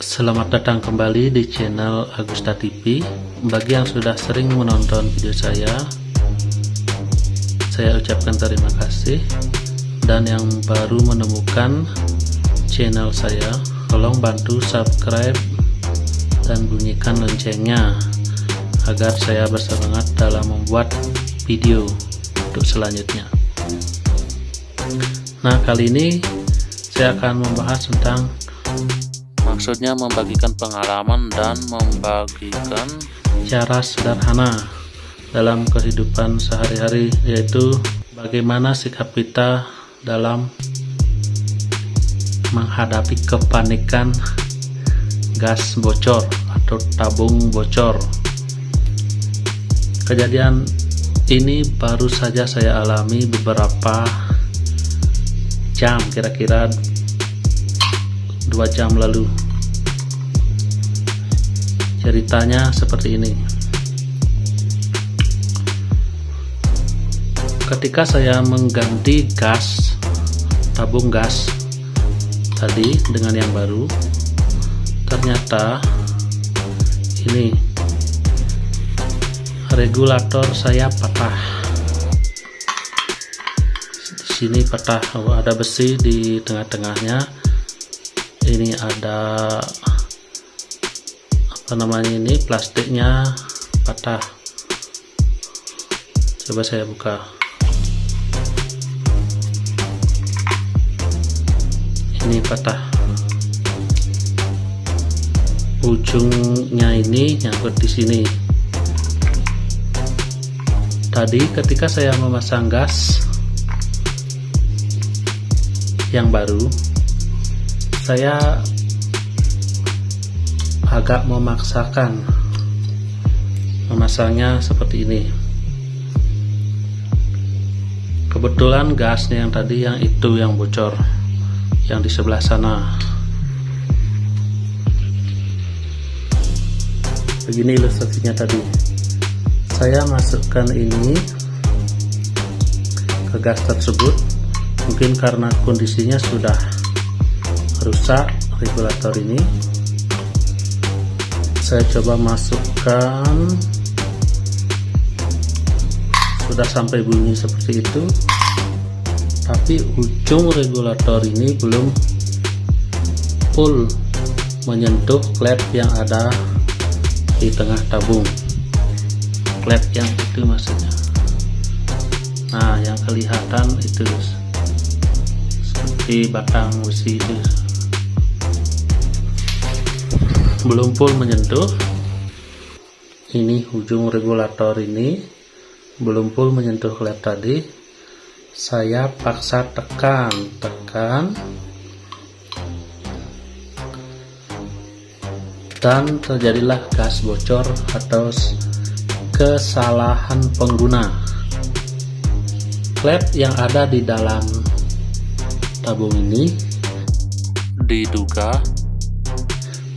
Selamat datang kembali di channel Agusta TV. Bagi yang sudah sering menonton video saya ucapkan terima kasih. Dan yang baru menemukan channel saya, tolong bantu subscribe dan bunyikan loncengnya agar saya bersemangat dalam membuat video untuk selanjutnya. Nah, kali ini saya akan membahas tentang, maksudnya membagikan pengalaman dan membagikan cara sederhana dalam kehidupan sehari-hari, yaitu bagaimana sikap kita dalam menghadapi kepanikan gas bocor atau tabung bocor. Kejadian ini baru saja saya alami beberapa jam, kira-kira 2 jam lalu. Ceritanya seperti ini. Ketika saya mengganti tabung gas tadi dengan yang baru, ternyata ini regulator saya patah. Di sini patah, ada besi di tengah-tengahnya. Ini ada ini plastiknya patah. Coba saya buka. Ini patah. Ujungnya ini nyangkut di sini. Tadi ketika saya memasang gas yang baru, saya agak memaksakan memasangnya seperti ini. Kebetulan gasnya yang tadi yang bocor, yang di sebelah sana. Begini ilustrasinya tadi. Saya masukkan ini ke gas tersebut. Mungkin karena kondisinya sudah rusak regulator ini. Saya coba masukkan, sudah sampai bunyi seperti itu, tapi ujung regulator ini belum full menyentuh klep yang ada di tengah tabung. Klep yang itu maksudnya. Nah, yang kelihatan itu seperti batang besi itu belum full menyentuh. Ini ujung regulator ini belum full menyentuh klep tadi. Saya paksa tekan dan terjadilah gas bocor atau kesalahan pengguna. Klep yang ada di dalam tabung ini diduga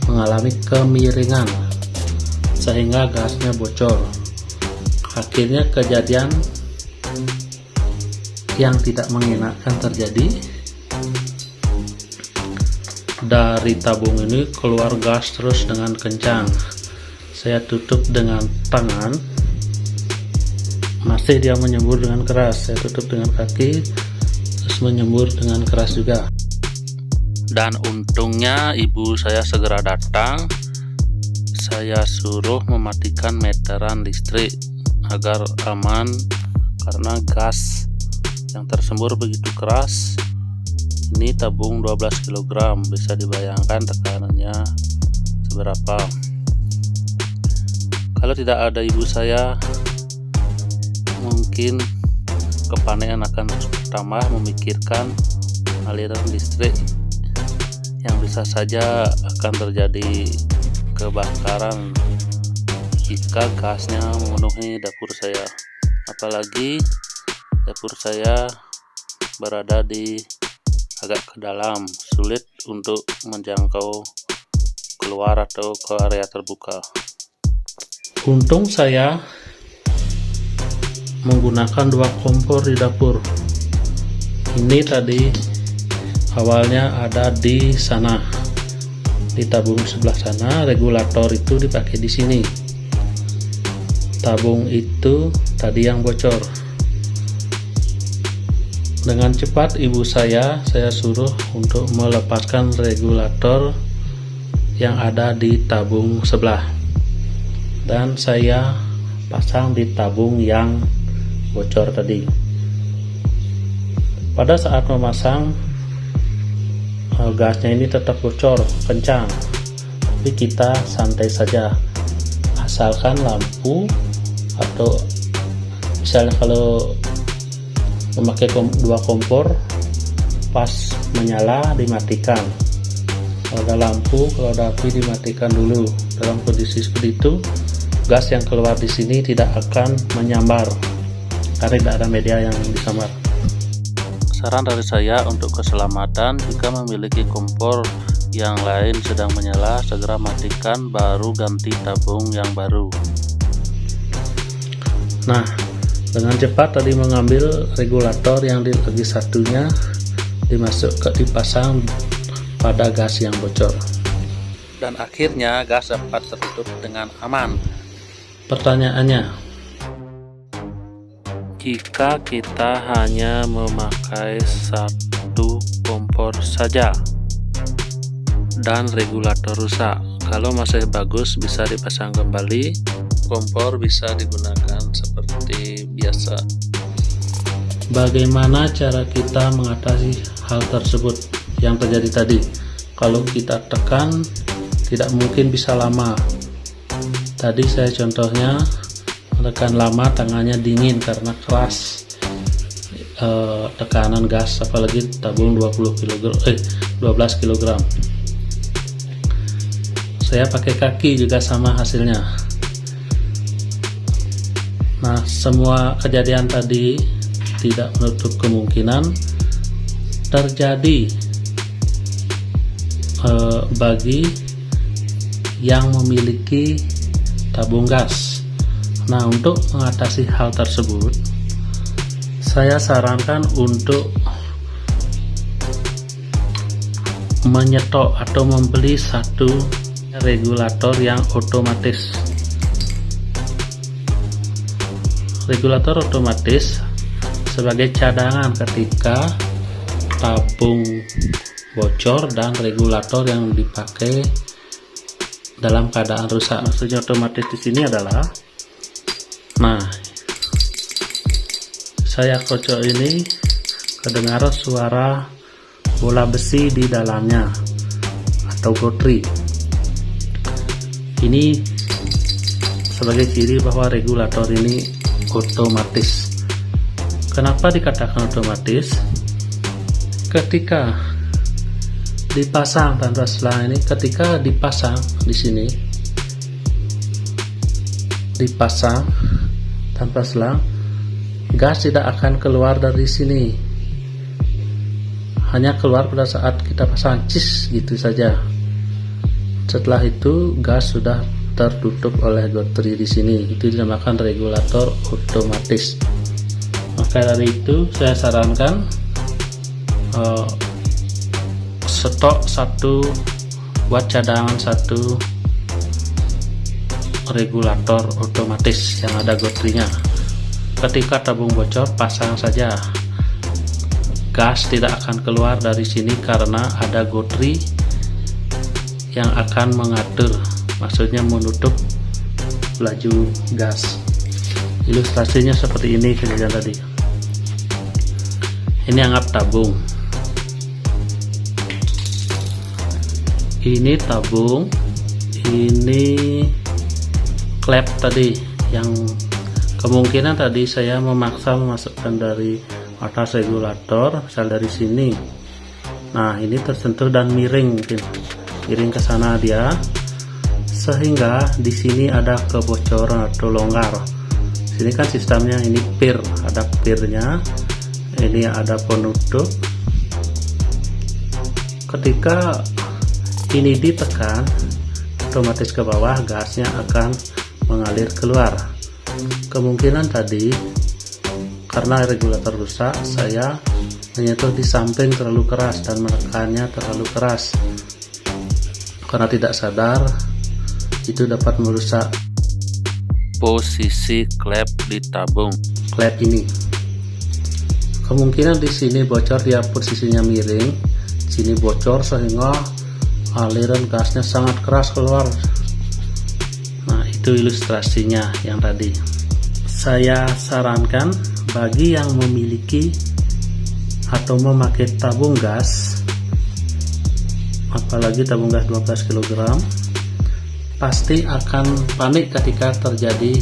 mengalami kemiringan sehingga gasnya bocor. Akhirnya kejadian yang tidak mengenakan terjadi. Dari tabung ini keluar gas terus dengan kencang. Saya tutup dengan tangan, masih dia menyembur dengan keras. Saya tutup dengan kaki, terus menyembur dengan keras juga. Dan untungnya ibu saya segera datang. Saya suruh mematikan meteran listrik agar aman, karena gas yang tersembur begitu keras. Ini tabung 12 kg, bisa dibayangkan tekanannya seberapa. Kalau tidak ada ibu saya, mungkin kepanikan akan bertambah memikirkan aliran listrik yang bisa saja akan terjadi kebakaran jika gasnya memenuhi dapur saya. Apalagi dapur saya berada di agak ke dalam, sulit untuk menjangkau keluar atau ke area terbuka. Untung saya menggunakan 2 kompor di dapur. Ini tadi awalnya ada di sana, di tabung sebelah sana, regulator itu dipakai di sini. Tabung itu tadi yang bocor. Dengan cepat ibu saya suruh untuk melepaskan regulator yang ada di tabung sebelah, dan saya pasang di tabung yang bocor tadi. Pada saat memasang, gasnya ini tetap bocor kencang, tapi kita santai saja, asalkan lampu atau misalnya kalau memakai dua kompor, pas menyala dimatikan, kalau ada lampu, kalau ada api dimatikan dulu. Dalam kondisi seperti itu, gas yang keluar di sini tidak akan menyambar karena tidak ada media yang disambar. Saran dari saya untuk keselamatan, jika memiliki kompor yang lain sedang menyala, segera matikan baru ganti tabung yang baru. Nah, dengan cepat tadi mengambil regulator yang di lagi satunya dipasang pada gas yang bocor, dan akhirnya gas dapat tertutup dengan aman. Pertanyaannya, jika kita hanya memakai satu kompor saja dan regulator rusak, kalau masih bagus bisa dipasang kembali, kompor bisa digunakan seperti biasa. Bagaimana cara kita mengatasi hal tersebut yang terjadi tadi? Kalau kita tekan, tidak mungkin bisa lama. Tadi saya contohnya menekan lama, tangannya dingin karena keras tekanan gas, apalagi tabung 12 kg. Saya pakai kaki juga sama hasilnya. Nah, semua kejadian tadi tidak menutup kemungkinan terjadi bagi yang memiliki tabung gas. Nah, untuk mengatasi hal tersebut, saya sarankan untuk menyetok atau membeli satu regulator yang otomatis. Regulator otomatis sebagai cadangan ketika tabung bocor dan regulator yang dipakai dalam keadaan rusak. Maksudnya otomatis di sini adalah, nah, saya kocok ini kedengar suara bola besi di dalamnya atau gotri. Ini sebagai ciri bahwa regulator ini otomatis. Kenapa dikatakan otomatis? Ketika dipasang tanpa selang ini, ketika dipasang di sini, dipasang tanpa selang, gas tidak akan keluar dari sini, hanya keluar pada saat kita pasang cis gitu saja. Setelah itu gas sudah tertutup oleh gotri di sini. Itu dinamakan regulator otomatis. Maka dari itu saya sarankan stok satu, buat cadangan satu regulator otomatis yang ada gotrinya. Ketika tabung bocor, pasang saja. Gas tidak akan keluar dari sini karena ada gotri yang akan mengatur, maksudnya menutup laju gas. Ilustrasinya seperti ini kejadian tadi. Ini anggap tabung. Ini tabung, ini klep tadi yang kemungkinan tadi saya memaksa memasukkan dari atas regulator, misal dari sini. Nah, ini tersentuh dan miring, mungkin miring ke sana dia, sehingga di sini ada kebocoran atau longgar. Sini kan sistemnya ini pir, ada pirnya, ini ada penutup. Ketika ini ditekan, otomatis ke bawah gasnya akan mengalir keluar. Kemungkinan tadi karena regulator rusak, saya menyentuh di samping terlalu keras dan menekannya terlalu keras. karena tidak sadar itu dapat merusak posisi klep di tabung. Klep ini kemungkinan di sini bocor, dia posisinya miring, sini bocor sehingga aliran gasnya sangat keras keluar. Nah, itu ilustrasinya yang tadi. Saya sarankan bagi yang memiliki atau memakai tabung gas, apalagi tabung gas 12 kg, pasti akan panik ketika terjadi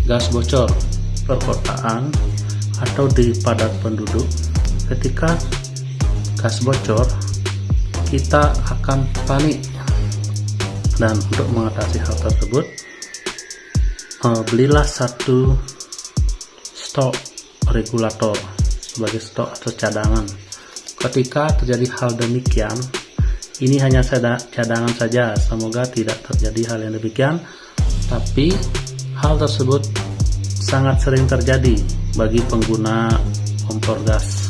gas bocor perkotaan atau di padat penduduk. Ketika gas bocor, kita akan panik. Dan untuk mengatasi hal tersebut, belilah satu stok regulator sebagai stok atau cadangan. Ketika terjadi hal demikian, ini hanya cadangan saja, semoga tidak terjadi hal yang demikian, tapi hal tersebut sangat sering terjadi bagi pengguna kompor gas.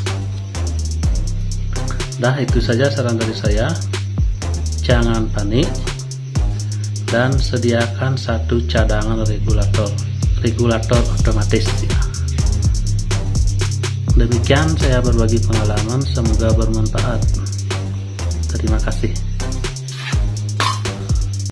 Nah, itu saja saran dari saya. Jangan panik dan sediakan satu cadangan regulator otomatis ya. Demikian saya berbagi pengalaman, semoga bermanfaat. Terima kasih.